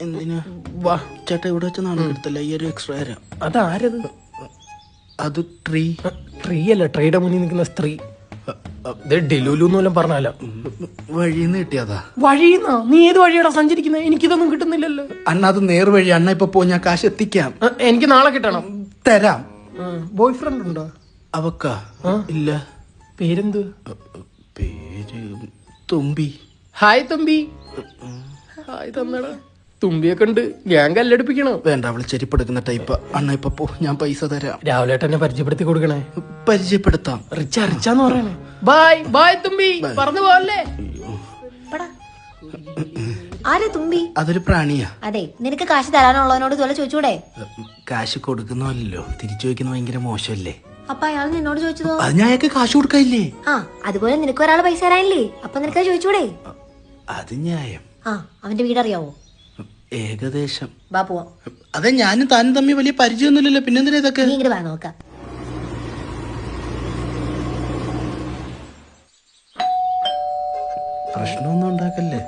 എന്തിനാ? വാ ചേട്ടാ ഇവിടെ വെച്ച് നാളെ എടുത്തല്ല, ഈ ഒരു എക്സ്ട്രാ തരാം. അതാരത്? അത് ട്രീ. ട്രീ അല്ല, ട്രീയുടെ മുന്നിൽ നിൽക്കുന്ന സ്ത്രീ. ഡെലുലു എന്നെല്ലാം പറഞ്ഞാലോ. വഴിന്ന് കിട്ടിയതാ. വഴിന്നാ? നീ ഏത് വഴിയാടാ സഞ്ചരിക്കുന്നത്? എനിക്കിതൊന്നും കിട്ടുന്നില്ലല്ലോ. അണ്ണ അത് നേർവഴി. അണ്ണ ഇപ്പൊ പോ, ഞാൻ കാശ് എത്തിക്കാം. എനിക്ക് നാളെ കിട്ടണം. തരാം. ബോയ് ഫ്രണ്ട് ഉണ്ടോ അവക്കാ? ഇല്ല. പേരെന്ത്? പേര് തുമ്പി. ഹായ് തുമ്പി. ഹായ് തന്നടാ. തുമ്പിയൊക്കെ ഉണ്ട്, ഞാൻ കല്ലെടുപ്പിക്കണോ? വേണ്ട, അവള് ചെരിപ്പെടുക്കുന്ന ടൈപ്പ്. അണ്ണ ഇപ്പൊ പോ, ഞാൻ പൈസ തരാം. രാവിലെ തന്നെ പരിചയപ്പെടുത്തി കൊടുക്കണേ. പരിചയപ്പെടുത്താം. റിച്ചാന്ന് പറയണേ. ബായ് ബായ് തുമ്പി, പറഞ്ഞു പോവല്ലേ. ആരെ തുമ്പി? അതൊരു പ്രാണിയാ. അതെ, നിനക്ക് കാശ് തരാനുള്ളവനോട് ഇതുപോലെ ചോദിച്ചൂടെ? കാശ് കൊടുക്കുന്നല്ലോ, തിരിച്ചു വയ്ക്കുന്ന ഭയങ്കര മോശമല്ലേ. അപ്പൊ അയാൾ നിന്നോട് ചോദിച്ചതോ? അത് ഞാൻ അയാൾക്ക് കാശ് കൊടുക്കാനില്ലേ? ആ, അതുപോലെ നിനക്ക് ഒരാൾ പൈസ തരാനില്ലേ? അപ്പൊ നിനക്ക് ചോദിച്ചൂടെ? അത് ന്യായം. ആ, അവന്റെ വീടറിയാവോ? ഏകദേശം. ബാ പോവാം. അതെ, ഞാനും താനും തമ്മിൽ വലിയ പരിചയമൊന്നുമില്ലല്ലോ, പിന്നെന്തിനാ ഇതൊക്കെ? നീ ഇങ്ങോട്ട് വാ, നോക്കാം. പ്രശ്നമൊന്നും ഉണ്ടാക്കല്ലേ.